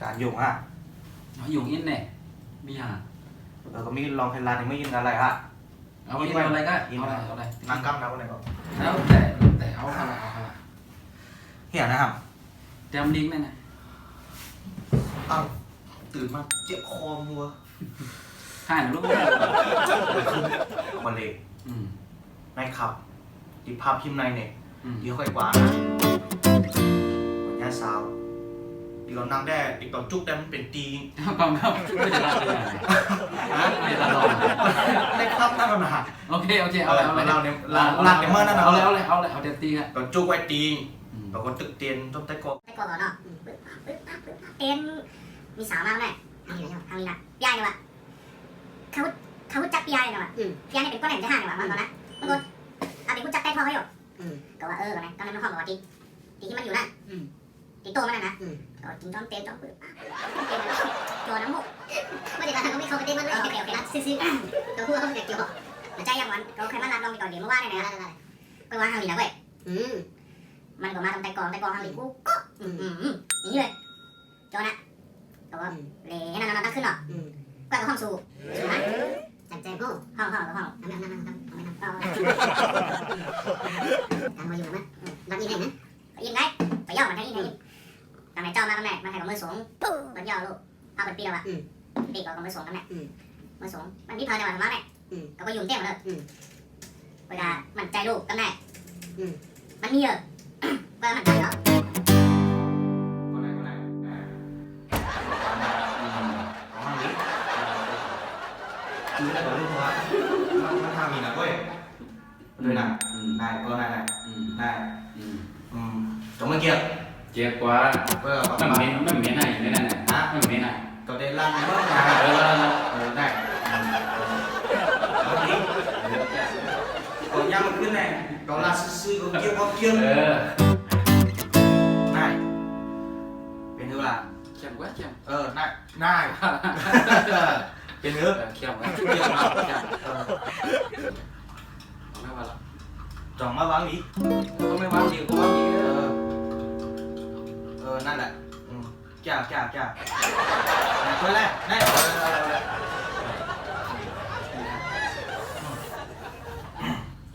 การdùng ha. Nó dùng in này mi hả Có mi lòng hay là thì mới in là lại ha.เอาinอะไรก็เอาอะไร นั่งกำนะคนไหนก็ แล้วแต่เอาอะไร เหี้ยนะครับ เตรียมดิ้งนั่นนะ อ้าวตื่นมาเจ็บคอมัว ถ่ายหนังรูป มันเลยในขับที่ภาพพิมพ์ในเนี่ยที่ค่อยกว่านะวันนี้สาวที่เรานั่งได้อีกตอนจุกได้มันเป็นตี còn không chúng tôiจะรับเลยไม่ตลอด ในขับนั่นน่ะ ok ok เอาเลยเอาเลย เราเนี่ยลากเนี่ยเมื่อนั่นน่ะ เอาเลยเอาเลยเอาเลยเอาเต็มตีฮะ ตอนจุกไว้ตีเราก็ตึกเตียนต้นไต้กอ ไต้กอก่อนเนาะเต้นมีสาวมากแน่ทางนี้นะทางนี้นะพี่ไอ้เนี่ยว่ะเขาจับพี่ไอ้เนี่ยว่ะพี่ไอ้เนี่ยเป็นก้อนแหลมจะห่างเนี่ยว่ะมันตอนนั้นมันก็เอาเป็นผู้จับใต้ท้องเขาอยู่ก็ว่าก่อนนะตอนนั้นมันห้องบอกว่าตีที่มันอยู่นั่นตีโตมันนั่นนะก็กินจ้อมเต้นจ้อมปืนเต้นโจน้ำมุกไม่ได้ว่าเขาไม่เข้าไปเต้นมันไม่เกี่ยวกันนะซื่อๆตัวพูดเขาไม่เกี่ยวมันใจยังวันเขาใครมาลาลองไปก่อนเดี๋ยวเมื่อวานเนี่ยนะก็ว่าทางนี้นะเว้ยมันก็มาทำไต้กอทางนี้กูก็นี่เลยโจนะแต่ว่าเลยนั่นตั้งขึ้นหรอกก็ห้องสูนะจัดแจงห้องทำไม่ทำทำมาอยู่ไหมรับยินไหมยินไงไปย่อมันให้ยินทำไหนเจ้ามาทำไหนมาให้กับมือสูงมันย่อลูกเอาเป็นปีแล้ววะปีก็กับมือสูงกันแหละมือสูงมันที่เธอจะมาทำมาเนี่ยก็ไปยุ่งเต้นมาเลยเวลามันใจลูกกันแน่มันมีเยอะเวลามันใจเหรอchứ lại có lúc hóa nó thang mình là quê đây này này con này này cảm ơn kia chết quá nó miếng này nó miếng này có đây lan bớt nhà này còn nhau một cái này có là sư có kia này bên nữa là chậm quá chậm này này bên nữa chậm quá chậm không nói chọn má bán đi không nói bao nhiêu có bao nhiêuนั่นแหละจ้าไปแล้วได้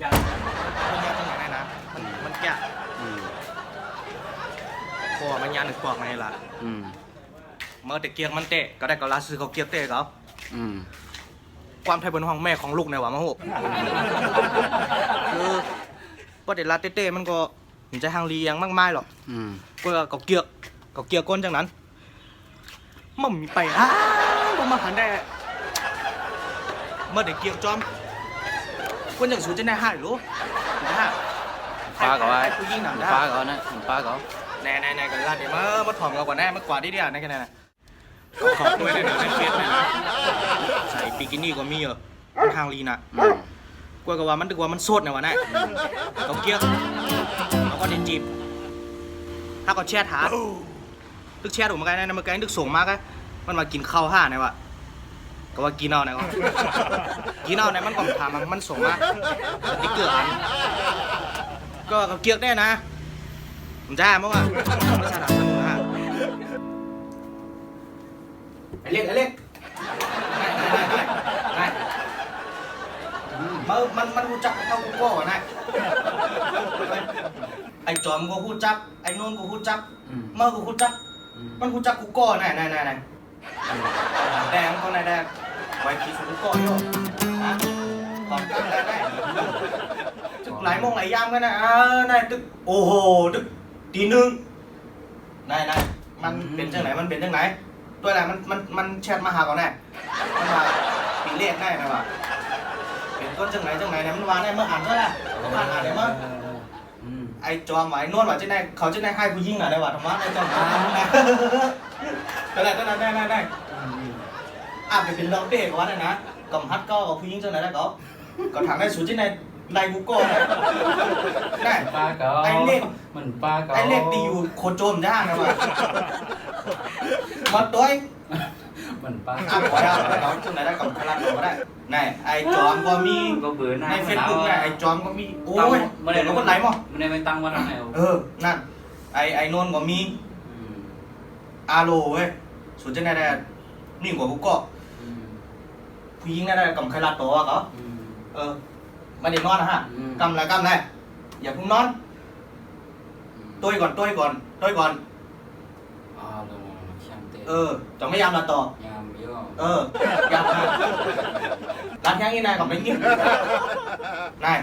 จ้ามันยากตรงไหนนะมันแก่พอมันยากหนึ่งปอกไงล่ะเมื่อแต่เกียงมันเตะก็ได้ก็ลาซื้อเขาเกียงเตะเขาความไทยบนห้องแม่ของลูกในว่ามาหุบคือพอเด็ดลาเต้มันก็มันจะห่างลียังมากมายหรอกก็เขาเกียร์ก้นจังนั้นมันมีไปมันมาหันได้เมื่อเด็กเกียร์จอมก้นอย่างสูงจะได้ห้าหรือนะฮะป้าก็ว่าผู้ยิ่งหนังได้ป้าก็นะป้าก็แน่กันละเดี๋ยวมาถ่อมกันก่อนแน่มากว่าที่เดียวนั่นแค่นั้นขอบด้วยนะในเฟซนะใส่บิกินี่ก็มีเยอะทางลีน่ะกว่ามันดึกว่ามันสดนะวะเนี่ยเขาเกียร์แล้วก็เด็ดจีบถ้าก็แช่ถาตึกแช่ถูกมั้ยนะมันไกลตึกส่งมากเลยมันมากินข้าวห่าเนี่ยวะก็ว่ากินเอาเนี่ยวะกินเอาเนี่ยมันก็ถามมันส่งมาติ๊กเกอร์อันก็เกียร์ได้นะผมจะมั้งวะไม่ใช่หรอกนะไอ้เล็กได้มันรู้จักเท่ากูก่อนนะไอ้จอมก็พูดจับไอ้นนก็พูดจับเมื่อก็พูดจับมันพูดจับกูก่อนไหนแดงก็ไหนแดงไว้คิดกูก่อนโย่นะตอนกันได้ตึกหลายโมงหลายยามกันนะนายตึกโอ้โหตึกตีหนึ่งนายมันเป็นจังไหนตัวอะไรมันแชทมาหาก่อนแน่มันมาปีเลขได้นะวะเป็นก้นจังไหนเนี่ยมันวางได้เมื่ออ่านก็ได้ก็อ่านได้เมื่อไอ้จอมไอ้นวดว่าจะได้เขาจะได้ให้ผู้ยิ่งหน่อยได้ว่าธรรมะไอ้จอมก็ได้อ่านไปเป็นลองเด็กว่าได้นะกำฮัดก็ผู้ยิ่งจังไหนได้ก็ถามได้สูจิในไดกูก็ได้ป้าก็ไอ้เล็กมันป้าก็ไอ้เล็กตีอยู่โคโจมย่างนะว่ะมาตัวมันป้าขอได้เราจังไหนได้กับพลังก็ได้นี่ไอ้จอมก็มีในเฟซบุ๊กไอ้จอมก็มีโอ้ยเดี๋ยวเราก็ไลฟ์มั้งมันได้ไปตั้งวันไหนนั่นไอ้นนก็มีอาโลเว้ย ส่วนจะได้นี่กว่ากูก็ผู้หญิงได้กำไข่ลาตัวก็มาเดี๋ยวนอนนะฮะกำอะไรอย่าเพิ่งนอนตัวก่อนจะไม่ยามลาต่อยามร้านแค่นี้นายกับไม่ยิ้มนาย